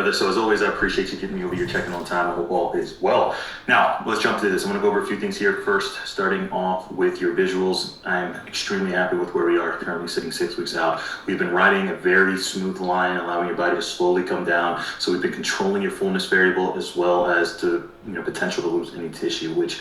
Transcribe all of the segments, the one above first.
brother. So as always, I appreciate you getting me over here, checking on time. I hope all is well. Now, let's jump into this. I'm going to go over a few things here. First, starting off with your visuals. I'm extremely happy with where we are currently sitting 6 weeks out. We've been riding a very smooth line, allowing your body to slowly come down. So we've been controlling your fullness variable as well as to, potential to lose any tissue, which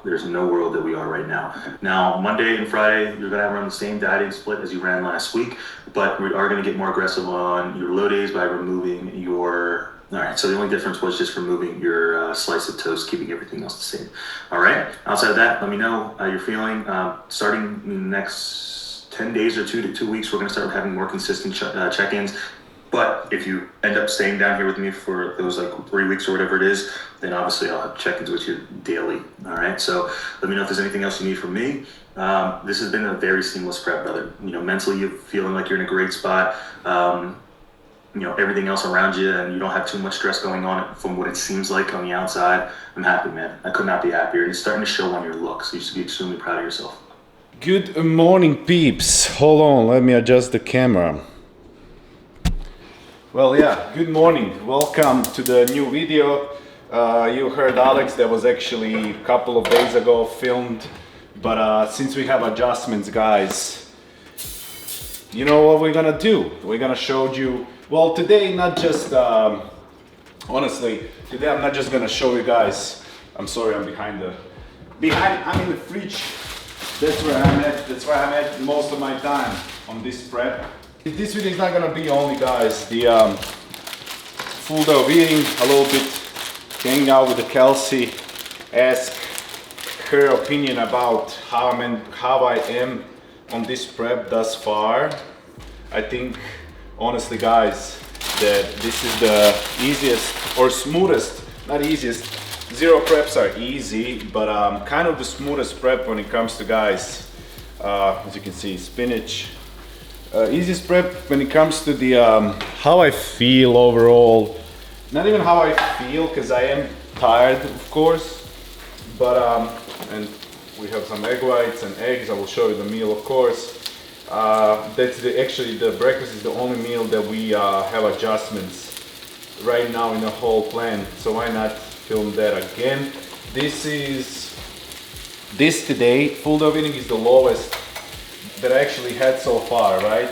there's no world that we are right now. Now, Monday and Friday, you're going to run the same dieting split as you ran last week, but we are going to get more aggressive on your low days by removing your... All right, so the only difference was just removing your slice of toast, keeping everything else the same. All right, outside of that, let me know how you're feeling. Starting in the next 10 days or 2 weeks, we're going to start having more consistent check-ins. But if you end up staying down here with me for those 3 weeks or whatever it is, then obviously I'll have check-ins with you daily. All right. So let me know if there's anything else you need from me. This has been a very seamless prep, brother. Mentally you're feeling like you're in a great spot. Everything else around you, and you don't have too much stress going on from what it seems like on the outside. I'm happy, man. I could not be happier. It's starting to show on your look. So you should be extremely proud of yourself. Good morning, peeps. Hold on. Let me adjust the camera. Well, yeah, good morning. Welcome to the new video. You heard Alex, that was actually a couple of days ago filmed, but since we have adjustments, guys, you know what we're gonna do? We're gonna show you, well, today, not just, honestly, today I'm not just gonna show you guys, I'm sorry, I'm I'm in the fridge. That's where I'm at most of my time on this prep. This video is not gonna be only, guys, the full day of eating, a little bit hanging out with the Kelsey, ask her opinion about how I am on this prep thus far. I think, honestly, guys, that this is the easiest or smoothest, not easiest, zero preps are easy, but kind of the smoothest prep when it comes to, guys, as you can see, spinach. Easiest prep when it comes to the how I feel overall. Not even how I feel, because I am tired, of course, but and we have some egg whites and eggs. I will show you the meal, of course. That's actually the breakfast is the only meal that we have adjustments right now in the whole plan, so why not film that again. This today, full day of eating, is the lowest that I actually had so far, right,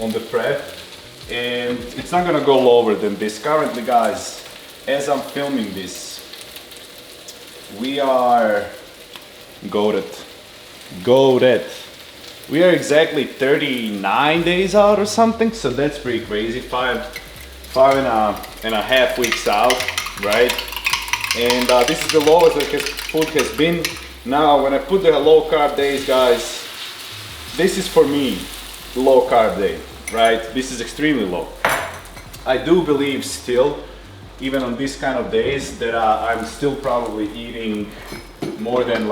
on the prep, and it's not gonna go lower than this. Currently, guys, as I'm filming this, we are goated. We are exactly 39 days out or something, so that's pretty crazy. Five and a half weeks out, right? And this is the lowest that food has been. Now, when I put the low carb days, guys, this is for me low carb day, right? This is extremely low. I do believe still, even on these kind of days, that I'm still probably eating more than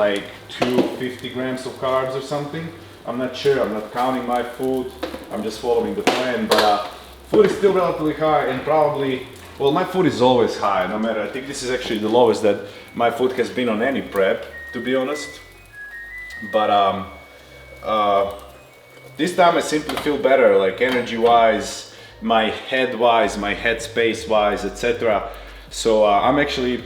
250 grams of carbs or something. I'm not sure, I'm not counting my food, I'm just following the plan, but food is still relatively high, and probably, well, my food is always high, no matter. I think this is actually the lowest that my food has been on any prep, to be honest. But this time I simply feel better, energy wise, my head wise, my head space wise, etc. So I'm actually,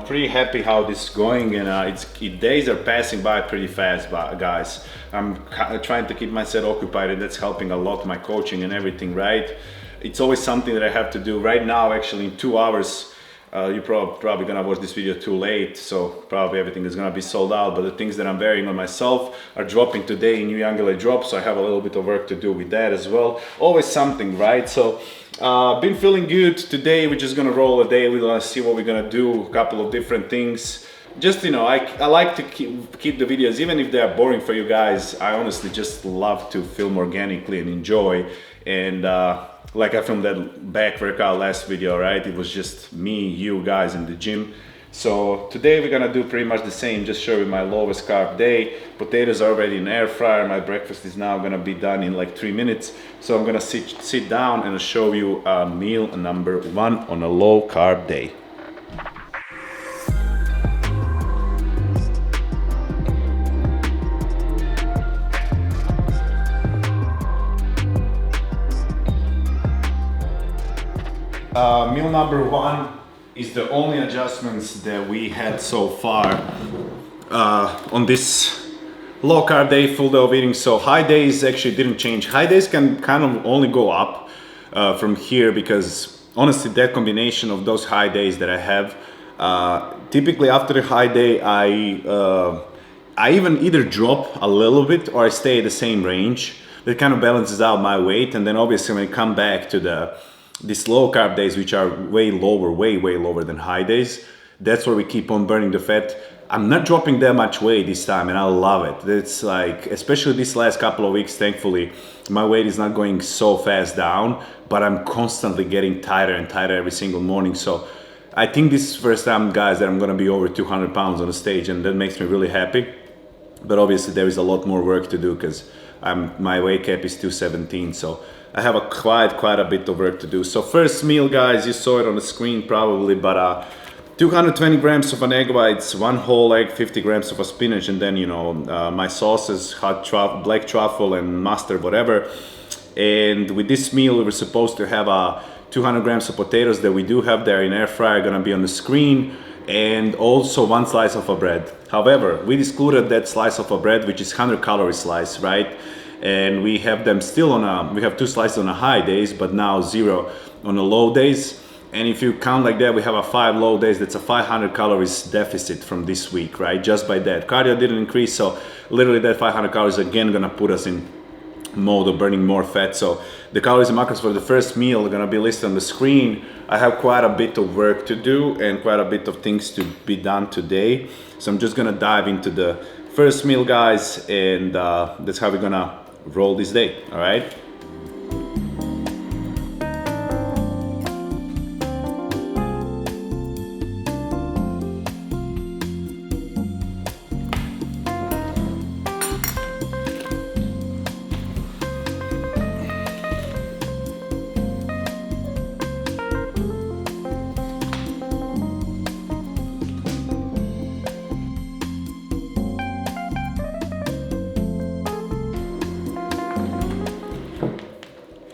pretty happy how this is going, and days are passing by pretty fast, guys. I'm trying to keep myself occupied, and that's helping a lot, my coaching and everything, right? It's always something that I have to do. Right now, actually, in 2 hours, you're probably gonna watch this video too late, so probably everything is gonna be sold out, but the things that I'm wearing on myself are dropping today in New Young drop, so I have a little bit of work to do with that as well. Always something, right? So been feeling good. Today we're just gonna roll a day. We're gonna see what we're gonna do, a couple of different things. Just, I like to keep the videos, even if they are boring for you guys. I honestly just love to film organically and enjoy, and like I filmed that back workout last video, right? It was just me, you guys in the gym. So today we're gonna do pretty much the same, just show you my lowest carb day. Potatoes are already in air fryer. My breakfast is now gonna be done in 3 minutes. So I'm gonna sit down and show you meal number 1 on a low carb day. Meal number 1 is the only adjustments that we had so far on this low carb day, full day of eating. So high days actually didn't change. High days can kind of only go up from here because honestly that combination of those high days that I have, typically after a high day I even either drop a little bit or I stay at the same range. That kind of balances out my weight, and then obviously when I come back to these low carb days, which are way lower than high days, that's where we keep on burning the fat. I'm not dropping that much weight this time, and I love it. It's like, especially these last couple of weeks, thankfully, my weight is not going so fast down, but I'm constantly getting tighter and tighter every single morning. So I think this is the first time, guys, that I'm gonna be over 200 pounds on the stage, and that makes me really happy. But obviously there is a lot more work to do because my weight cap is 217, so I have quite a bit of work to do. So first meal, guys, you saw it on the screen probably, but 220 grams of an egg whites, 1 whole egg, 50 grams of a spinach, and then my sauces, black truffle and mustard, whatever. And with this meal we were supposed to have 200 grams of potatoes that we do have there in air fryer, gonna be on the screen, and also 1 slice of a bread. However, we excluded that slice of a bread, which is 100 calorie slice, right? And we have them still we have 2 slices on the high days, but now 0 on the low days. And if you count like that, we have 5 low days. That's a 500 calories deficit from this week, right? Just by that. Cardio didn't increase, so literally that 500 calories again gonna put us in mode of burning more fat. So the calories and macros for the first meal are gonna be listed on the screen. I have quite a bit of work to do and quite a bit of things to be done today. So I'm just gonna dive into the first meal, guys, and that's how we're gonna roll this day, all right?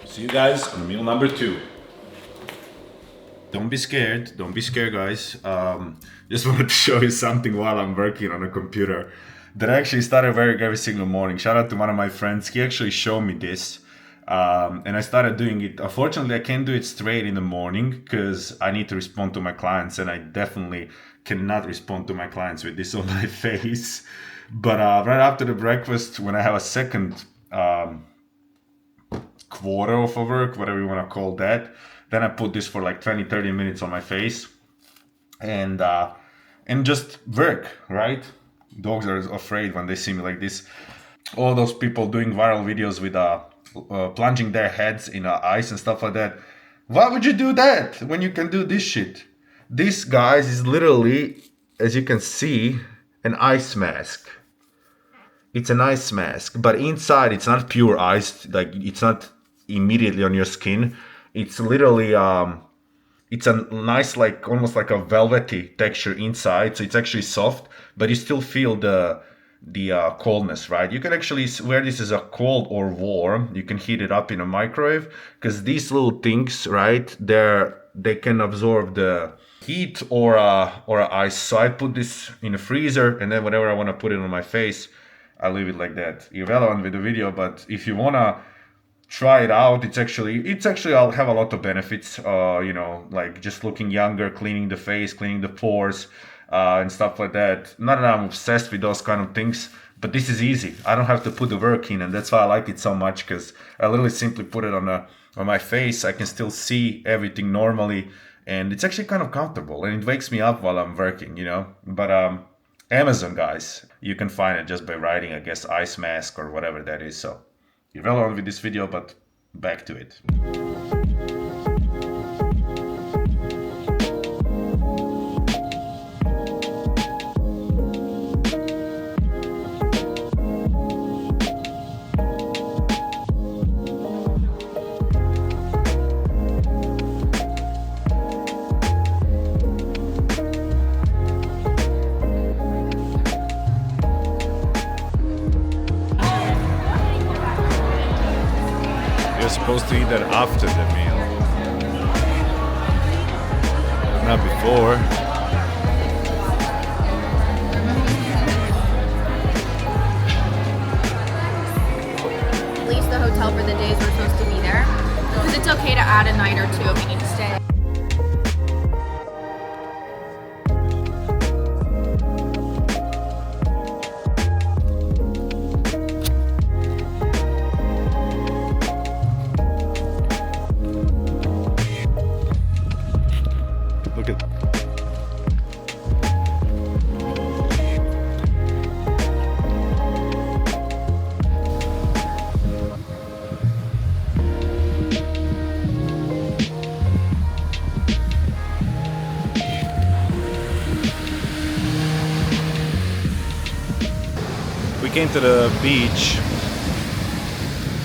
See you guys on meal number 2. Don't be scared, guys. Just wanted to show you something while I'm working on a computer that I actually started wearing every single morning. Shout out to one of my friends. He actually showed me this, and I started doing it. Unfortunately, I can't do it straight in the morning because I need to respond to my clients, and I definitely cannot respond to my clients with this on my face. But right after the breakfast, when I have a second quarter of a work, whatever you want to call that, then I put this for like 20-30 minutes on my face and just work, right? Dogs are afraid when they see me like this. All those people doing viral videos with plunging their heads in ice and stuff like that. Why would you do that when you can do this shit? This, guys, is literally, as you can see, an ice mask. It's an ice mask, but inside it's not pure ice, like it's not immediately on your skin. It's literally it's a nice, like almost like a velvety texture inside, so it's actually soft, but you still feel the coldness, right? You can actually wear this as a cold or warm. You can heat it up in a microwave because these little things, right, they can absorb the heat or ice. So I put this in a freezer, and then whenever I want to put it on my face, I leave it like that. Irrelevant with the video, but if you wanna try it out, it's actually I'll have a lot of benefits. Like just looking younger, cleaning the face, cleaning the pores, and stuff like that. Not that I'm obsessed with those kind of things, but this is easy. I don't have to put the work in, and that's why I like it so much, because I literally simply put it on my face. I can still see everything normally, and it's actually kind of comfortable, and it wakes me up while I'm working, But Amazon, guys, you can find it just by writing, I guess, ice mask or whatever that is. So irrelevant with this video, but back to it. You're supposed to eat that after the meal. not before. Lease the hotel for the days we're supposed to be there. Because it's okay to add a night or two if we need to stay. Look at we came to the beach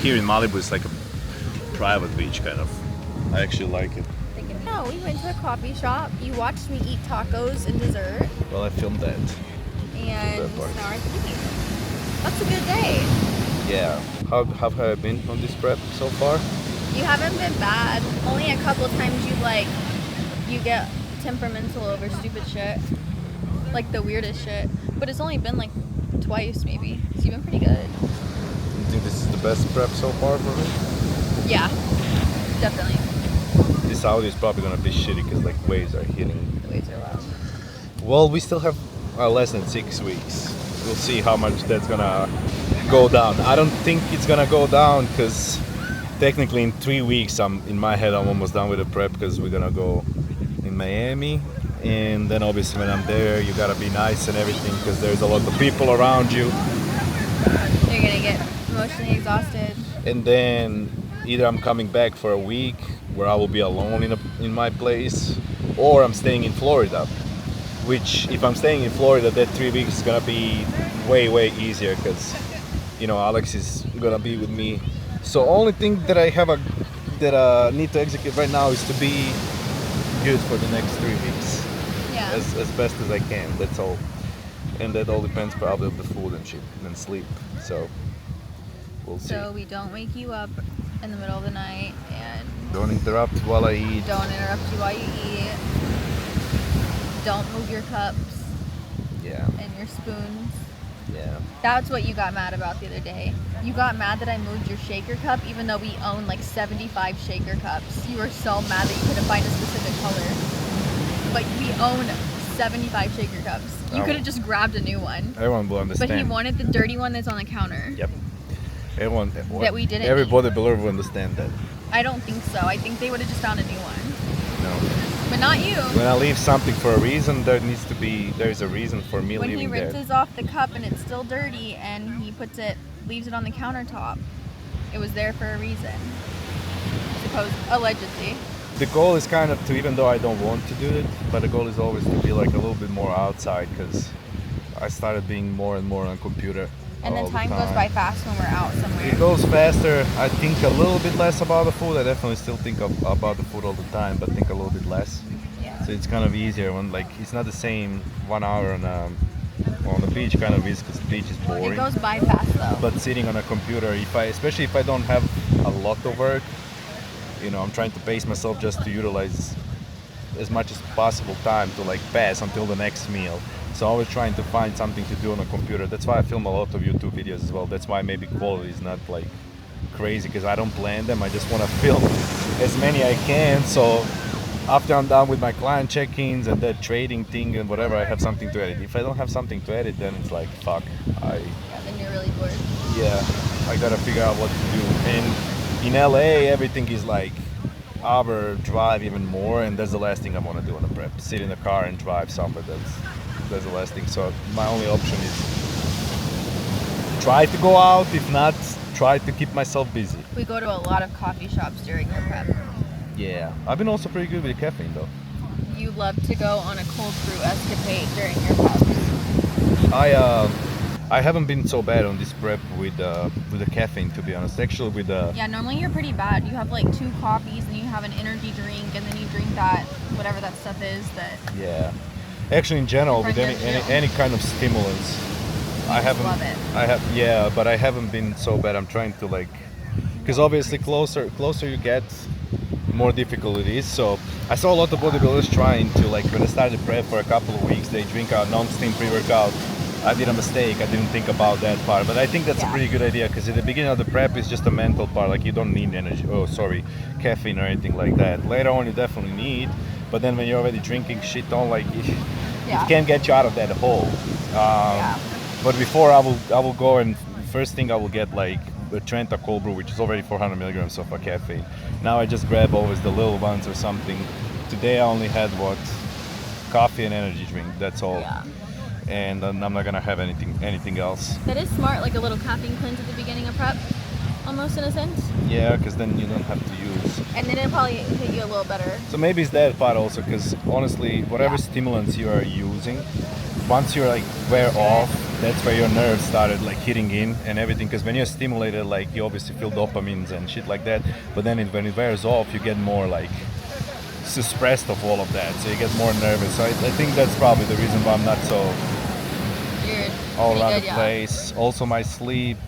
here in Malibu. It's like a private beach kind of. I actually like it. No, we went to a coffee shop. You watched me eat tacos and dessert. Well, I filmed that. And that part. now we're at the beach. That's a good day. Yeah. How have I been on this prep so far? You haven't been bad. Only a couple of times you get temperamental over stupid shit. Like the weirdest shit. But it's only been like twice maybe. So you've been pretty good. You think this is the best prep so far for me? Yeah, definitely. This audio is probably gonna be shitty because like waves are hitting. The waves are loud. Well, we still have less than 6 weeks. We'll see how much that's gonna go down. I don't think it's gonna go down because technically in 3 weeks, in my head, I'm almost done with the prep because we're gonna go in Miami. And then obviously when I'm there, you gotta be nice and everything because there's a lot of people around you. You're gonna get emotionally exhausted. And then either I'm coming back for a week where I will be alone in my place, or I'm staying in Florida. Which, if I'm staying in Florida, that 3 weeks is gonna be way easier because, Alex is gonna be with me. So only thing that I have need to execute right now is to be good for the next 3 weeks. Yeah. As best as I can. That's all. And that all depends probably on the food and shit and sleep. So we'll see. So we don't wake you up in the middle of the night and Don't interrupt while I eat. don't interrupt you while you eat. Don't move your cups Yeah. and your spoons. Yeah. That's what you got mad about the other day. You got mad that I moved your shaker cup even though we own like 75 shaker cups. You were so mad that you couldn't find a specific color. But we own 75 shaker cups. You Oh. could have just grabbed a new one. Everyone will understand. But he wanted the dirty one that's on the counter. Yep. Everyone. That we didn't Every eat. bodybuilder will understand that. I don't think so. I think they would have just found a new one. No. But not you. When I leave something for a reason, there's a reason for me When he leaving there. rinses off the cup and it's still dirty and he leaves it on the countertop, it was there for a reason. Allegedly. The goal is kind of to, even though I don't want to do it, but the goal is always to be like a little bit more outside because I started being more and more on computer. And all then the time goes by fast when we're out somewhere. It goes faster. I think a little bit less about the food. I definitely still think about the food all the time, but think a little bit less. Yeah. So it's kind of easier when it's not the same 1 hour on the beach kind of is because the beach is boring. It goes by fast though. But sitting on a computer, especially if I don't have a lot of work, I'm trying to pace myself just to utilize as much as possible time to pass until the next meal. So I'm always trying to find something to do on a computer. That's why I film a lot of YouTube videos as well. That's why maybe quality is not crazy because I don't plan them. I just want to film as many I can. So after I'm done with my client check-ins and that trading thing and whatever, I have something to edit. If I don't have something to edit, then it's like, fuck. Yeah, then you're really bored. Yeah, I gotta figure out what to do. And in LA, everything is hour drive even more, and that's the last thing I want to do on a prep. Sit in the car and drive somewhere. That's the last thing. So my only option is try to go out. If not, try to keep myself busy. We go to a lot of coffee shops during your prep. Yeah, I've been also pretty good with caffeine though. You love to go on a cold brew escapade during your preps. I haven't been so bad on this prep with the caffeine, to be honest. Actually, with the Yeah, normally you're pretty bad. You have 2 coffees and you have an energy drink and then you drink that, whatever that stuff is that... yeah. Actually, in general, with any kind of stimulants, I haven't. love it. But I haven't been so bad. I'm trying to because obviously closer you get, more difficult it is. So I saw a lot of bodybuilders trying to, like, when I started prep for a couple of weeks, they drink a non-steam pre-workout. I did a mistake, I didn't think about that part, but I think that's a pretty good idea, because at the beginning of the prep is just a mental part, like you don't need caffeine or anything like that. Later on you definitely need, but then when you're already drinking shit on, like it can't get you out of that hole. But before I will go, and first thing I will get like the Trenta cold brew, which is already 400 milligrams of a caffeine. Now I just grab always the little ones or something. Today I only had coffee and energy drink, that's all. And I'm not gonna have anything else. That is smart, like a little caffeine cleanse at the beginning of prep, almost in a sense. Yeah, because then you don't have to use. And then it'll probably hit you a little better. So maybe it's that part also, because honestly, whatever stimulants you are using, once you're like wear off, that's where your nerves started like hitting in and everything. Because when you're stimulated, like you obviously feel dopamines and shit like that. But then when it wears off, you get more like suppressed of all of that, so you get more nervous. So I think that's probably the reason why I'm not so all around the place. Also my sleep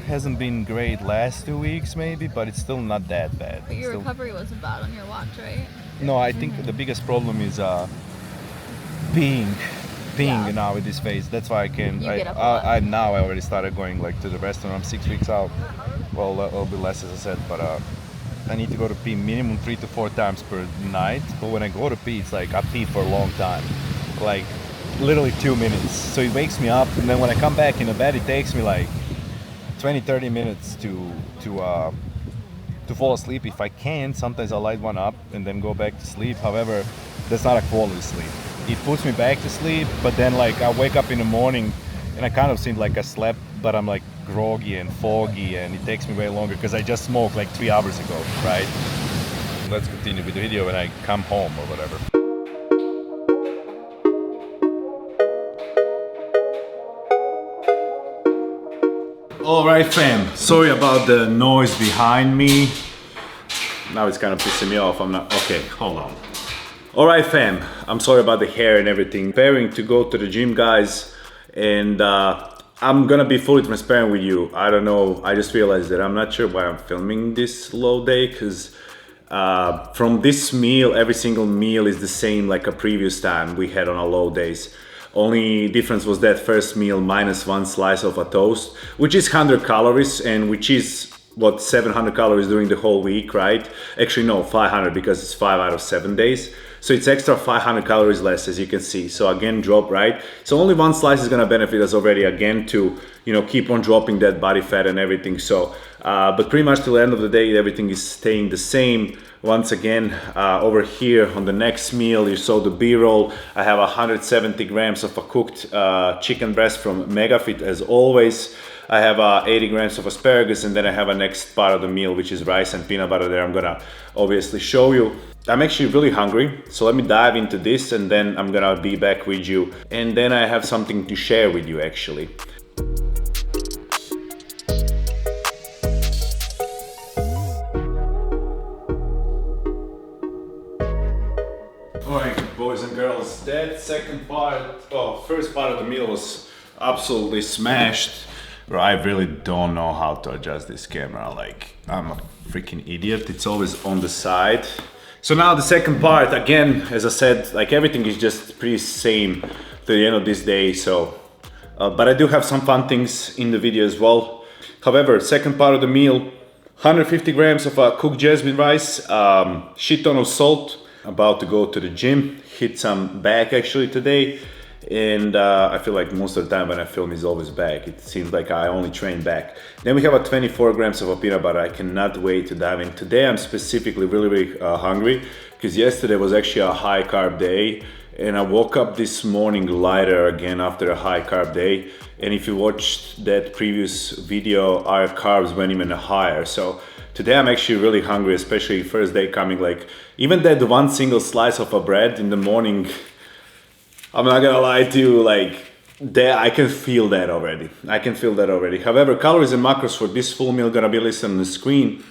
hasn't been great last 2 weeks maybe, but it's still not that bad. But your recovery wasn't bad on your watch, right? No, I think the biggest problem is peeing now with this phase. That's why I now I already started going like to the restaurant. I'm 6 weeks out. Well, a little bit less as I said, but I need to go to pee minimum 3 to 4 times per night. But when I go to pee, it's like I pee for a long time, like literally 2 minutes. So it wakes me up, and then when I come back in the bed, it takes me like 20-30 minutes to fall asleep. If I can, sometimes I light one up and then go back to sleep. However, that's not a quality sleep. It puts me back to sleep, but then like I wake up in the morning and I kind of seem like I slept, but I'm like groggy and foggy, and it takes me way longer because I just smoked like 3 hours ago, right? Let's continue with the video when I come home or whatever. Alright fam, sorry about the noise behind me. Now it's kind of pissing me off. Okay, hold on. Alright fam, I'm sorry about the hair and everything. Preparing to go to the gym, guys, and I'm gonna be fully transparent with you. I don't know, I just realized that I'm not sure why I'm filming this low day, because from this meal, every single meal is the same like a previous time we had on our low days. Only difference was that first meal minus 1 slice of a toast, which is 100 calories and which is what 700 calories during the whole week, right? Actually no, 500 because it's 5 out of 7 days. So it's extra 500 calories less, as you can see. So again, drop, right? So only 1 slice is gonna benefit us already again to, you know, keep on dropping that body fat and everything. So, but pretty much till the end of the day, everything is staying the same. Once again, over here on the next meal, you saw the B-roll. I have 170 grams of a cooked chicken breast from MegaFit as always. I have 80 grams of asparagus, and then I have a next part of the meal, which is rice and peanut butter there. I'm gonna obviously show you. I'm actually really hungry, so let me dive into this and then I'm gonna be back with you. And then I have something to share with you actually. Alright, boys and girls, that first part of the meal was absolutely smashed. Bro, I really don't know how to adjust this camera. Like, I'm a freaking idiot. It's always on the side. So now the second part, again, as I said, like everything is just pretty same to the end of this day. So, but I do have some fun things in the video as well. However, second part of the meal, 150 grams of cooked jasmine rice, shit ton of salt. About to go to the gym, hit some back actually today. And I feel like most of the time when I film is always back. It seems like I only train back. Then we have 24 grams of peanut butter. I cannot wait to dive in. Today I'm specifically really hungry because yesterday was actually a high carb day, and I woke up this morning lighter again after a high carb day. And if you watched that previous video, our carbs went even higher. So today I'm actually really hungry, especially first day coming. Like even that one single slice of a bread in the morning, I'm not gonna lie to you, like that I can feel that already. I can feel that already. However, calories and macros for this full meal gonna be listed on the screen.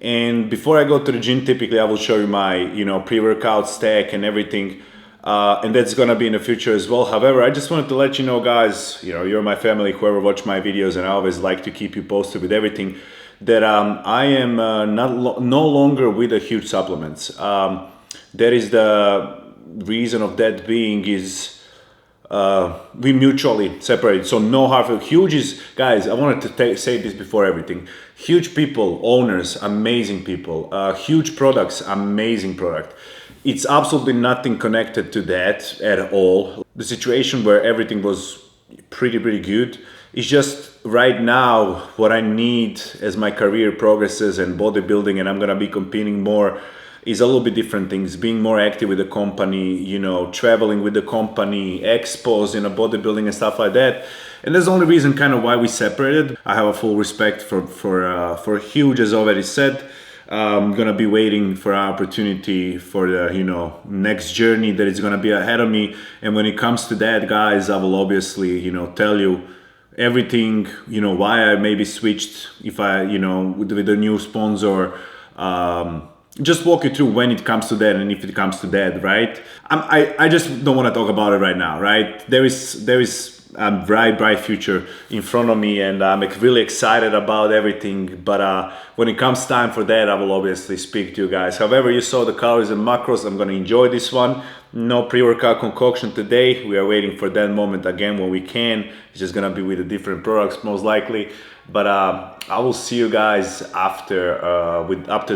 And before I go to the gym, typically I will show you my, you know, pre-workout stack and everything. And that's gonna be in the future as well. However, I just wanted to let you know, guys, you know, you're my family, whoever watch my videos, and I always like to keep you posted with everything, that I am no longer with the huge supplements. That is the reason of that being is we mutually separated. So no hard feelings. Huge is, guys, I wanted to say this before everything. Huge people, owners, amazing people. Huge products, amazing product. It's absolutely nothing connected to that at all. The situation where everything was pretty good. It's just right now what I need as my career progresses and bodybuilding, and I'm gonna be competing more, is a little bit different things. Being more active with the company, you know, traveling with the company, expos, you know, bodybuilding and stuff like that. And that's the only reason kind of why we separated. I have a full respect for Huge, as already said. I'm gonna be waiting for an opportunity for the, you know, next journey that is gonna be ahead of me. And when it comes to that, guys, I will obviously, you know, tell you everything, you know, why I maybe switched, if I, you know, with a new sponsor, just walk you through when it comes to that and if it comes to that, right? I just don't want to talk about it right now, right? There is a bright future in front of me, and I'm really excited about everything. But when it comes time for that, I will obviously speak to you guys. However, you saw the calories and macros. I'm gonna enjoy this one. No pre-workout concoction today. We are waiting for that moment again when we can. It's just gonna be with the different products most likely. But I will see you guys after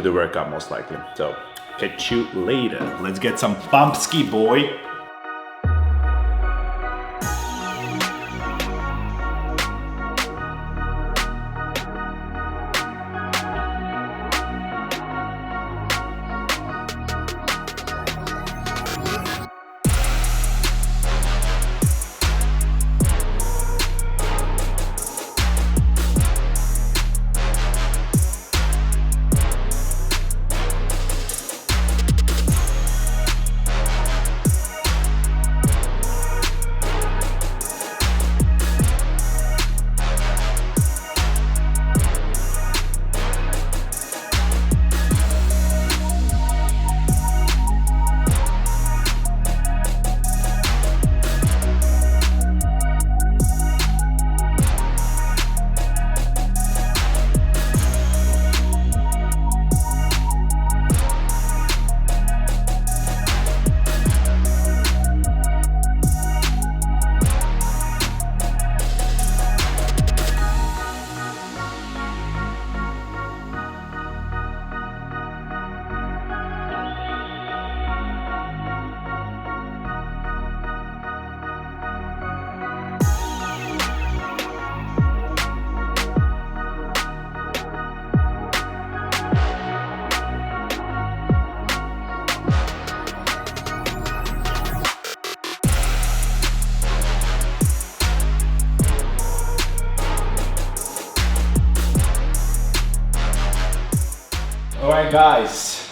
the workout most likely. So catch you later. Let's get some bump ski, boy. Alright guys,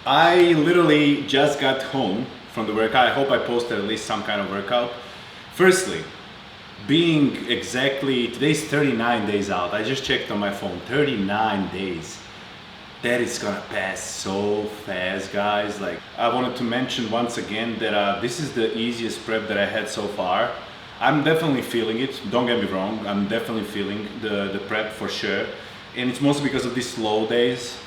I literally just got home from the workout. I hope I posted at least some kind of workout. Firstly, being exactly, today's 39 days out. I just checked on my phone, 39 days. That is gonna pass so fast, guys. Like, I wanted to mention once again that this is the easiest prep that I had so far. I'm definitely feeling it, don't get me wrong, I'm definitely feeling the prep for sure. And it's mostly because of these slow days.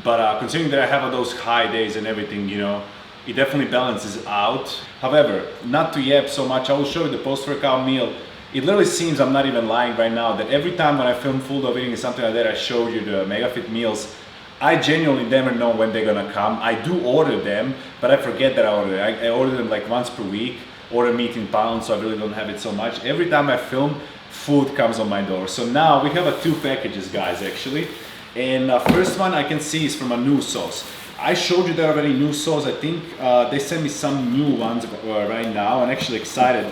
But considering that I have those high days and everything, you know, it definitely balances out. However, not to yap so much, I will show you the post-workout meal. It literally seems, I'm not even lying right now, that every time when I film Full of Eating and something like that, I showed you the MegaFit meals. I genuinely never know when they're gonna come. I do order them, but I forget that I order them. I order them like once per week, order meat in pounds, so I really don't have it so much. Every time I film, food comes on my door. So now we have two packages, guys, actually. And first one I can see is from a new sauce. I showed you that already, new sauce. I think they sent me some new ones right now. I'm actually excited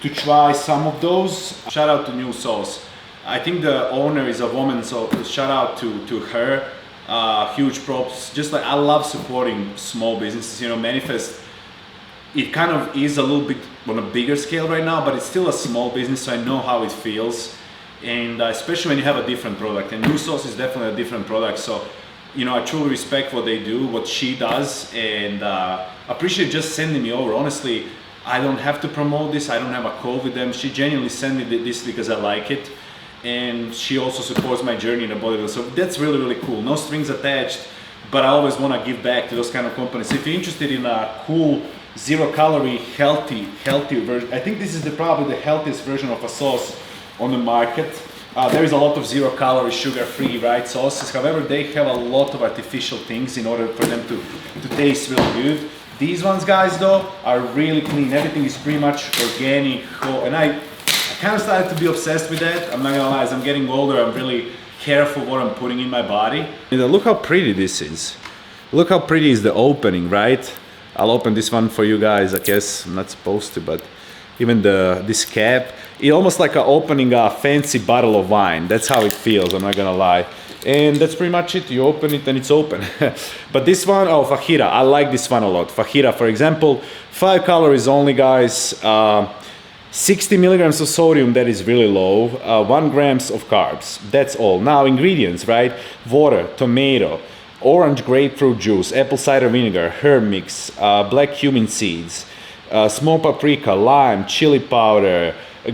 to try some of those. Shout out to new sauce. I think the owner is a woman, so shout out to her. Huge props. Just like, I love supporting small businesses. You know, Manifest, it kind of is a little bit on a bigger scale right now, but it's still a small business, so I know how it feels. And especially when you have a different product, and new sauce is definitely a different product. So, you know, I truly respect what they do, what she does, and appreciate just sending me over. Honestly, I don't have to promote this. I don't have a call with them. She genuinely sent me this because I like it. and she also supports my journey in the bodybuilding. So that's really, really cool. No strings attached, but I always want to give back to those kind of companies. If you're interested in a cool, zero-calorie, healthy version, I think this is probably the healthiest version of a sauce on the market. There is a lot of zero-calorie, sugar-free, right, sauces. However, they have a lot of artificial things in order for them to taste really good. These ones, guys, though, are really clean. Everything is pretty much organic, and I kind of started to be obsessed with that. I'm not gonna lie, as I'm getting older, I'm really careful what I'm putting in my body. Look how pretty this is. Look how pretty is the opening, right? I'll open this one for you guys. I guess I'm not supposed to, but even this cap, it almost like opening a fancy bottle of wine. That's how it feels, I'm not gonna lie. And that's pretty much it. You open it and it's open. But this one, oh, fajita, I like this one a lot. Fajita, for example, 5 calories only, guys. 60 milligrams of sodium, that is really low. 1 grams of carbs, that's all. Now ingredients, right? Water, tomato, orange grapefruit juice, apple cider vinegar, herb mix, black cumin seeds, smoked paprika, lime, chili powder,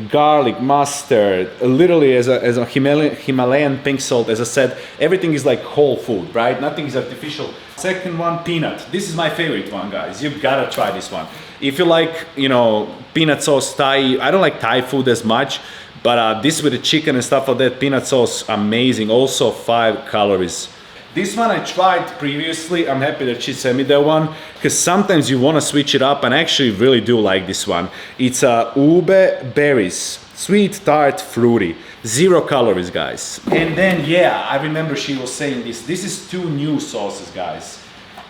garlic, mustard, literally as a Himalayan pink salt. As I said, everything is like whole food, right? Nothing is artificial. Second one, peanut. This is my favorite one, guys. You've gotta try this one. If you like, you know, peanut sauce Thai, I don't like Thai food as much, but this with the chicken and stuff like that, peanut sauce, amazing. Also 5 calories. This one I tried previously. I'm happy that she sent me that one, because sometimes you want to switch it up, and I actually really do like this one. It's ube berries, sweet, tart, fruity, 0 calories, guys. And then, yeah, I remember she was saying this. This is 2 new sauces, guys.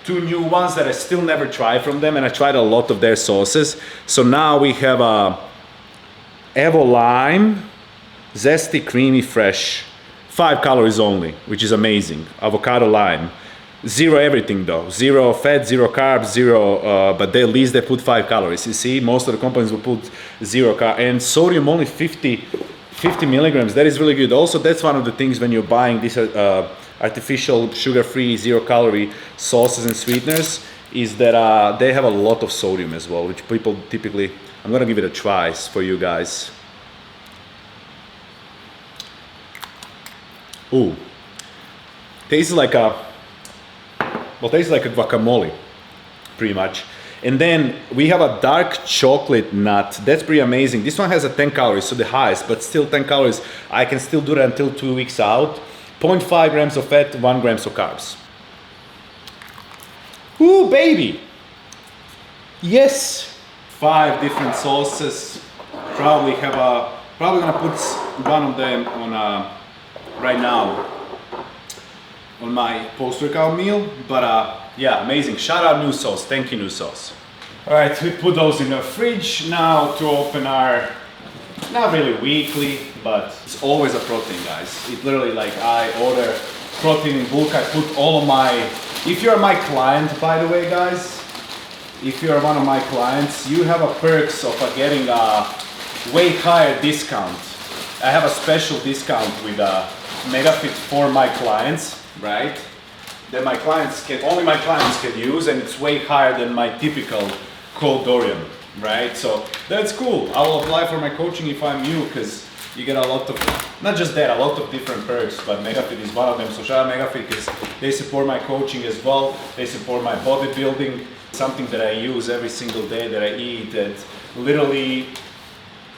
2 new ones that I still never tried from them, and I tried a lot of their sauces. So now we have Evo Lime, zesty, creamy, fresh. 5 calories only, which is amazing. Avocado lime. 0 everything though. 0 fat, 0 carbs, 0, but at least they put 5 calories. You see, most of the companies will put 0 carbs. And sodium only 50 milligrams. That is really good. Also, that's one of the things when you're buying these artificial, sugar-free, 0 calorie sauces and sweeteners, is that they have a lot of sodium as well, which people typically, I'm gonna give it a try for you guys. Ooh, tastes like a guacamole, pretty much. And then we have a dark chocolate nut. That's pretty amazing. This one has a 10 calories, so the highest, but still 10 calories. I can still do that until 2 weeks out. 0.5 grams of fat, 1 grams of carbs. Ooh, baby. Yes. 5 different sauces. Probably gonna put one of them on right now on my post-workout meal, but yeah, amazing. Shout out New Sauce. Thank you, New Sauce. All right, we put those in the fridge now to open our, not really weekly, but it's always a protein, guys. It literally, like, I order protein in bulk. I put all of my, if you're my client, by the way, guys, if you're one of my clients, you have a perks of getting a way higher discount. I have a special discount with MegaFit for my clients, right? That only my clients can use, and it's way higher than my typical code Dorian, right? So that's cool. I will apply for my coaching if I'm you, because you get a lot of, not just that, a lot of different perks, but MegaFit is one of them. So shout out MegaFit, because they support my coaching as well. They support my bodybuilding, something that I use every single day that I eat, that literally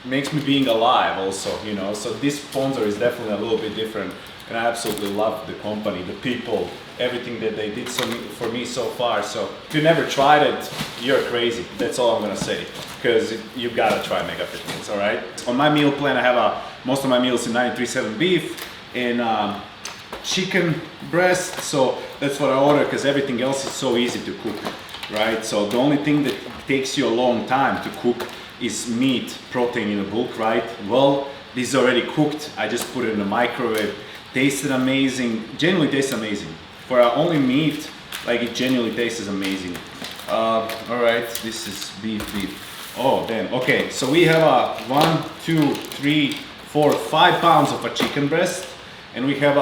makes me being alive also, you know. So this sponsor is definitely a little bit different, and I absolutely love the company, the people, everything that they did for me so far. So if you never tried it, you're crazy. That's all I'm gonna say, because you gotta try MegaFit meals, all right? On my meal plan, I have most of my meals in 93.7 beef and chicken breast. So that's what I order, because everything else is so easy to cook, right? So the only thing that takes you a long time to cook is meat, protein in a bulk, right? Well, this is already cooked. I just put it in the microwave. Tasted amazing, genuinely tastes amazing. For only meat, like, it genuinely tastes amazing. All right, this is beef. Oh, damn, okay. So we have 1, 2, 3, 4, 5 pounds of a chicken breast. And we have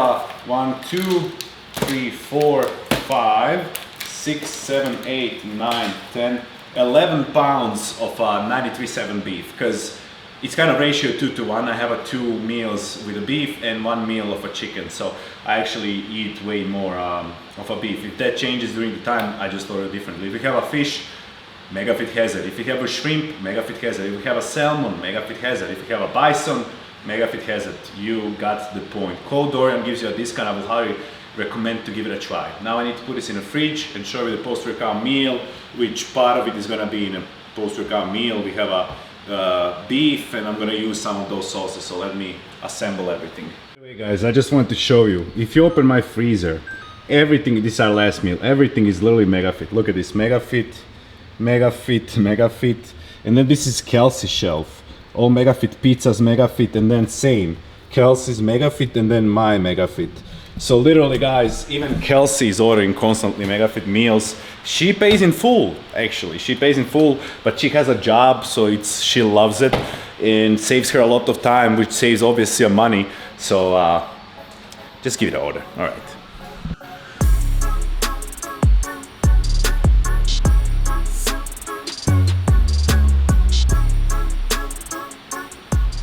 1, 2, 3, 4, 5, 6, 7, 8, 9, 10, 11 pounds of 93.7 beef, because it's kind of ratio 2-to-1. I have 2 meals with a beef and 1 meal of a chicken, so I actually eat way more of a beef. If that changes during the time, I just order differently. If you have a fish, MegaFit has it. If you have a shrimp, MegaFit has it. If you have a salmon, MegaFit has it. If you have a bison, MegaFit has it. You got the point. Code Dorian gives you a discount. I would highly recommend to give it a try. Now I need to put this in the fridge and show you the post-workout meal, which part of it is gonna be in a post-workout meal. We have a beef, and I'm gonna use some of those sauces, so let me assemble everything. Anyway guys, I just want to show you, if you open my freezer, everything, this is our last meal, everything is literally MegaFit. Look at this, MegaFit, MegaFit, MegaFit, and then this is Kelsey shelf, all MegaFit pizzas, MegaFit, and then same, Kelsey's MegaFit, and then my MegaFit. So literally guys, even Kelsey is ordering constantly MegaFit meals. She pays in full, actually. She pays in full, but she has a job, so she loves it and saves her a lot of time, which saves obviously her money. So just give it an order, all right.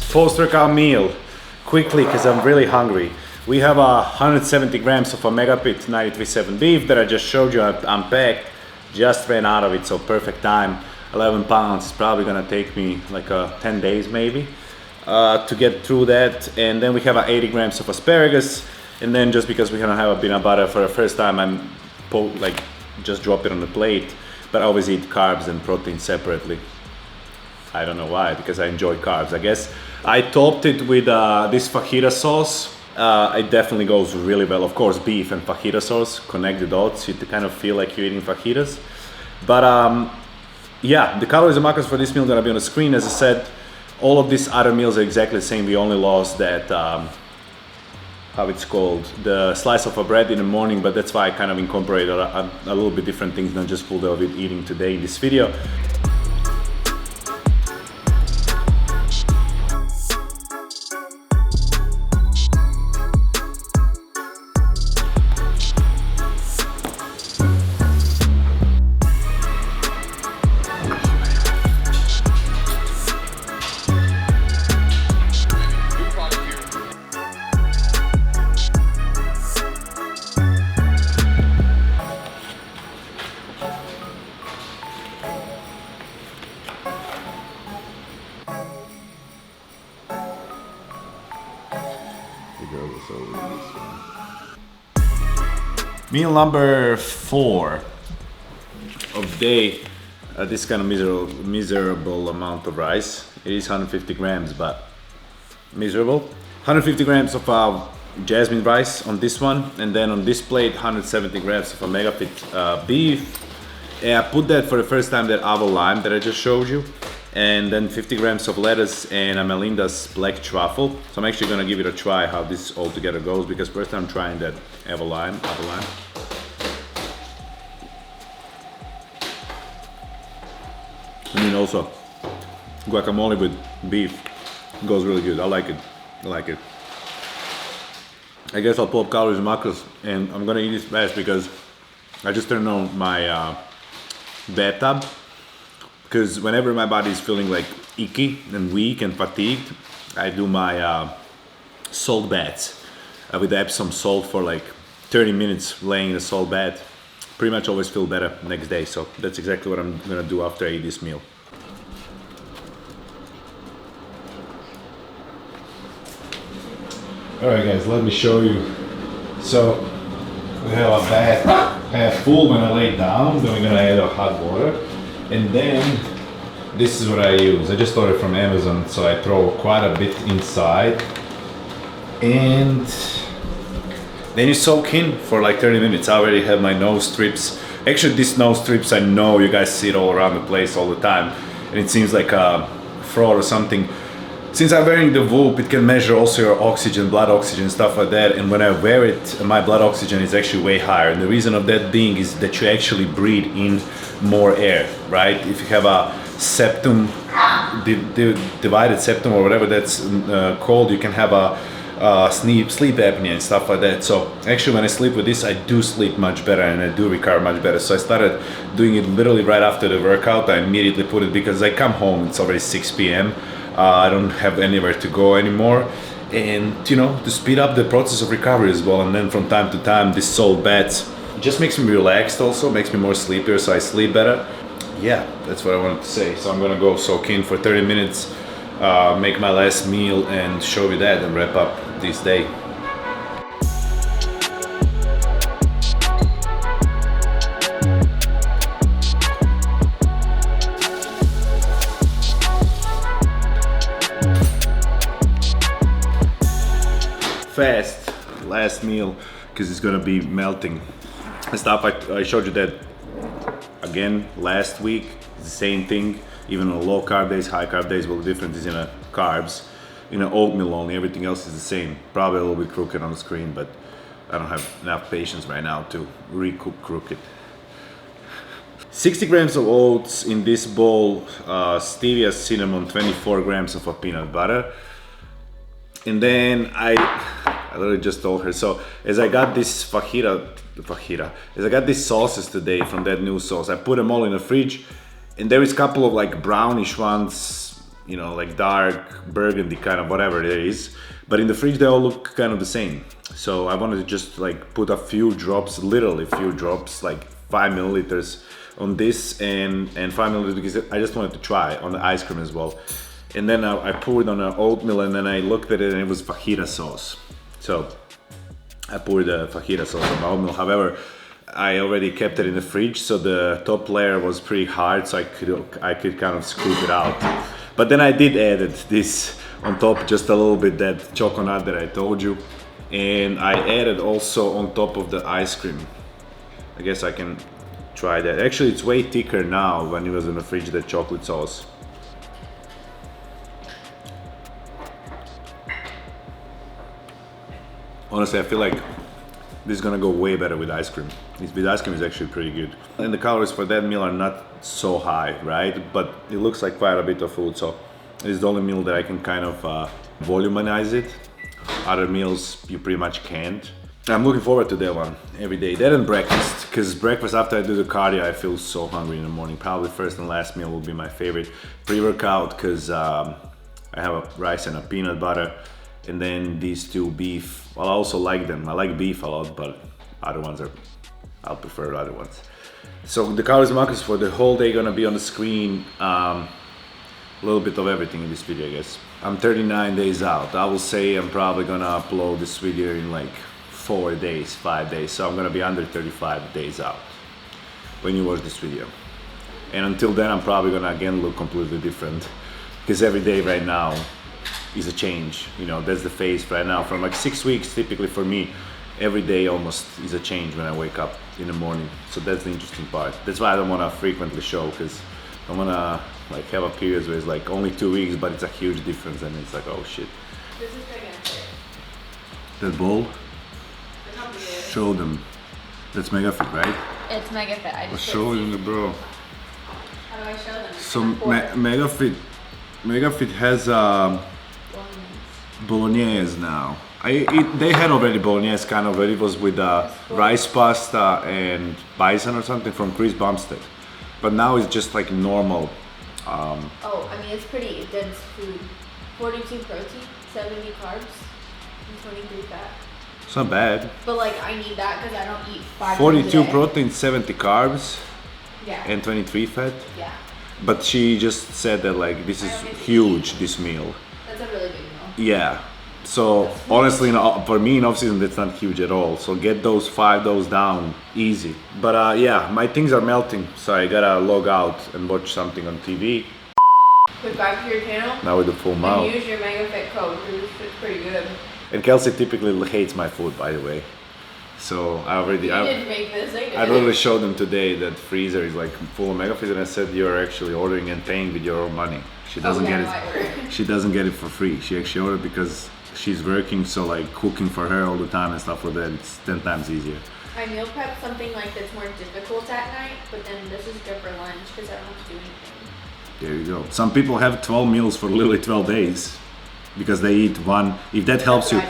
Post-workout meal, quickly, because I'm really hungry. We have 170 grams of a MegaFit 93.7 beef that I just showed you. I unpacked, just ran out of it, so perfect time. 11 pounds, it's probably gonna take me like 10 days maybe to get through that. And then we have 80 grams of asparagus. And then just because we don't have a peanut butter for the first time, I'm just drop it on the plate. But I always eat carbs and protein separately. I don't know why, because I enjoy carbs. I guess I topped it with this fajita sauce. It definitely goes really well. Of course, beef and fajita sauce, connect the dots. You kind of feel like you're eating fajitas. But yeah, the calories and macros for this meal are gonna be on the screen. As I said, all of these other meals are exactly the same. We only lost that, how it's called, the slice of a bread in the morning, but that's why I kind of incorporated a little bit different things than just full day of it eating today in this video. Meal number 4 of day. This kind of miserable amount of rice. It is 150 grams, but miserable. 150 grams of jasmine rice on this one, and then on this plate 170 grams of a MegaFit beef. And I put that for the first time that avocado lime that I just showed you, and then 50 grams of lettuce and a Melinda's black truffle. So I'm actually gonna give it a try how this all together goes, because first time trying that avocado lime. I mean, also guacamole with beef goes really good. I like it. I guess I'll pull up calories and macros, and I'm gonna eat this fast because I just turned on my bathtub, because whenever my body is feeling like icky and weak and fatigued, I do my salt baths with Epsom salt for like 30 minutes, laying in a salt bath. Pretty much always feel better next day, so that's exactly what I'm gonna do after I eat this meal. Alright guys, let me show you. So we have a bath half full when I lay down, then we're gonna add a hot water, and then this is what I use. I just ordered from Amazon, so I throw quite a bit inside, and then you soak in for like 30 minutes. I already have my nose strips. Actually, these nose strips, I know you guys see it all around the place all the time, and it seems like a fraud or something. Since I'm wearing the Whoop, it can measure also your oxygen, blood oxygen, stuff like that, and when I wear it, my blood oxygen is actually way higher, and the reason of that being is that you actually breathe in more air, right? If you have a septum, divided septum or whatever that's called, you can have a sleep apnea and stuff like that. So actually when I sleep with this, I do sleep much better and I do recover much better. So I started doing it literally right after the workout. I immediately put it, because I come home, it's already 6 p.m. I don't have anywhere to go anymore, and you know, to speed up the process of recovery as well. And then from time to time, this salt baths just makes me relaxed, also makes me more sleepier, so I sleep better. Yeah, that's what I wanted to say. So I'm gonna go soak in for 30 minutes, make my last meal, and show you that, and wrap up this day. Fast last meal, because it's gonna be melting and stuff. I showed you that again last week. It's the same thing, even on low carb days, high carb days. Well, the difference is in a carbs, in an oatmeal only. Everything else is the same. Probably a little bit crooked on the screen, but I don't have enough patience right now to recook crooked. 60 grams of oats in this bowl, stevia, cinnamon, 24 grams of a peanut butter. And then I literally just told her, so as I got this as I got these sauces today from that new sauce, I put them all in the fridge, and there is a couple of like brownish ones, you know, like dark burgundy kind of whatever it is, but in the fridge they all look kind of the same. So I wanted to just like put a few drops, literally a few drops, like 5 milliliters on this, and 5 milliliters because I just wanted to try on the ice cream as well. And then I poured on an oatmeal, and then I looked at it and it was fajita sauce. So I poured the fajita sauce on the oatmeal. However, I already kept it in the fridge, so the top layer was pretty hard, so I could kind of scoop it out. But then I did add this on top, just a little bit, that chocolate that I told you. And I added also on top of the ice cream. I guess I can try that. Actually, it's way thicker now when it was in the fridge, the chocolate sauce. Honestly, I feel like this is gonna go way better with ice cream. With ice cream is actually pretty good. And the calories for that meal are not so high, right? But it looks like quite a bit of food, so it's the only meal that I can kind of voluminize it. Other meals, you pretty much can't. I'm looking forward to that one every day. That and breakfast, because breakfast after I do the cardio, I feel so hungry in the morning. Probably first and last meal will be my favorite. Pre-workout, because I have a rice and a peanut butter. And then these two beef, well, I also like them. I like beef a lot, but other ones I'll prefer other ones. So the calories and macros for the whole day gonna be on the screen. A little bit of everything in this video, I guess. I'm 39 days out. I will say I'm probably gonna upload this video in like 4 days, 5 days. So I'm gonna be under 35 days out when you watch this video. And until then, I'm probably gonna again look completely different, because every day right now is a change. You know, that's the phase right now. From like 6 weeks, typically for me, every day almost is a change when I wake up in the morning. So that's the interesting part. That's why I don't want to frequently show, because I want to like have a period where it's like only 2 weeks, but it's a huge difference, and it's like, oh shit. This is gigantic. That bowl? Show them. That's MegaFit, right? It's MegaFit. I just Show them, bro. How do I show them? So MegaFit has bolognese now. They had already bolognese kind of, but it was with rice pasta and bison or something from Chris Bumstead. But now it's just like normal. Oh, I mean, it's pretty dense food. 42 protein, 70 carbs, and 23 fat. It's not bad. But like, I need that because I don't eat 5 42 times a day. protein, 70 carbs, Yeah. and 23 fat. Yeah. But she just said that like this is huge, this meal. That's a really big meal. Yeah. So honestly, for me in off season, that's not huge at all. So get those 5 down easy. But yeah, my things are melting, so I gotta log out and watch something on TV. Subscribe to your channel. Now with the full mouth. And use your MegaFit code because it's pretty good. And Kelsey typically hates my food, by the way. So I didn't make this, I literally showed them today that freezer is like full of MegaFit, and I said you're actually ordering and paying with your own money. She doesn't get it. She doesn't get it for free. She actually ordered because she's working, so like cooking for her all the time and stuff like that, it's 10 times easier. I meal prep something like that's more difficult at night, but then this is good for lunch because I don't have to do anything. There you go. Some people have 12 meals for literally 12 days because they eat one. If that helps you.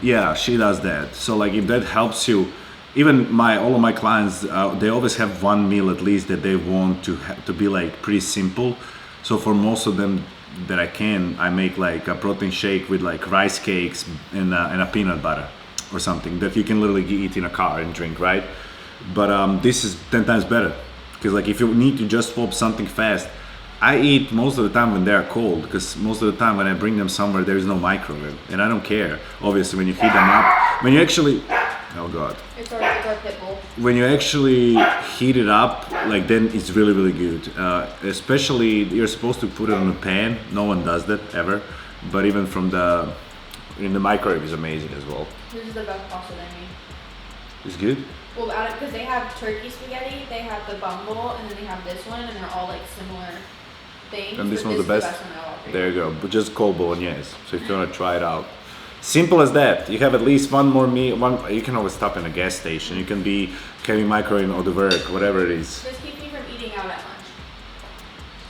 Yeah, she does that. So like if that helps you, even all of my clients, they always have one meal at least that they want to be like pretty simple. So for most of them, that I can, I make like a protein shake with like rice cakes and a peanut butter or something that you can literally eat in a car and drink, right? But this is 10 times better, because like if you need to just swap something fast, I eat most of the time when they are cold, because most of the time when I bring them somewhere there is no microwave, and I don't care. Obviously when you heat them up, when you actually, oh god, It's our pit bull. when you actually heat it up, like then it's really really good. Especially you're supposed to put it on a pan. No one does that ever, but even from the in the microwave is amazing as well. This is the best pasta they made. It's good. Well, because they have turkey spaghetti, they have the bumble, and then they have this one, and they're all like similar things. And this but one's the is best. one out of all three. There you go. But just cold bolognese. So if you want to try it out, simple as that. You have at least one more meal. You can always stop in a gas station. You can be carrying microwave or the work, whatever it is. This keeps me from eating out at lunch.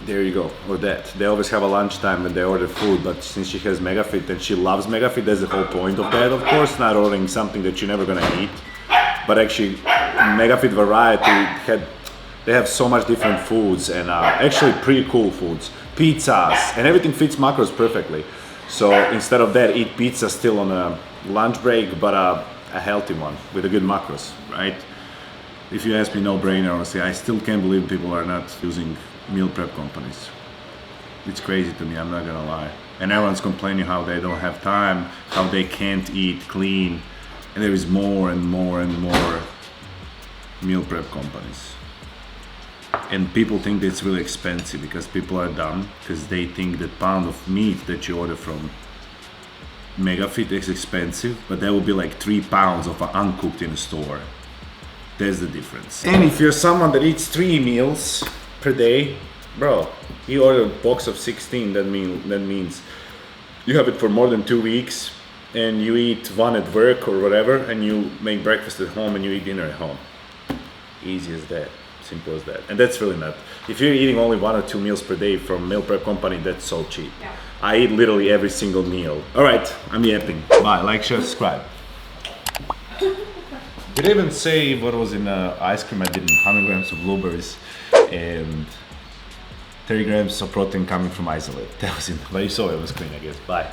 There you go. Or that. They always have a lunchtime when they order food, but since she has Megafit and she loves Megafit, that's the whole point of that. Of course, not ordering something that you're never gonna eat. But actually, Megafit variety they have so much different foods, and actually pretty cool foods, pizzas, and everything fits macros perfectly. So instead of that, eat pizza still on a lunch break, but a healthy one with a good macros, right? If you ask me, no brainer, honestly. I still can't believe people are not using meal prep companies. It's crazy to me, I'm not gonna lie. And everyone's complaining how they don't have time, how they can't eat clean. And there is more and more and more meal prep companies. And people think that it's really expensive because people are dumb, because they think that pound of meat that you order from Megafit is expensive, but that would be like 3 pounds of uncooked in a store. There's the difference. And if you're someone that eats 3 meals per day, bro, you order a box of 16, that means you have it for more than 2 weeks, and you eat one at work or whatever, and you make breakfast at home and you eat dinner at home. Easy as that, simple as that. And that's really not, if you're eating only 1 or 2 meals per day from meal prep company, that's so cheap. Yeah. I eat literally every single meal. All right, I'm yapping. Bye, like, share, subscribe. Did I even say what was in the ice cream? I did 100 grams of blueberries and 30 grams of protein coming from isolate. That was in, but you saw it on the screen, I guess. Bye.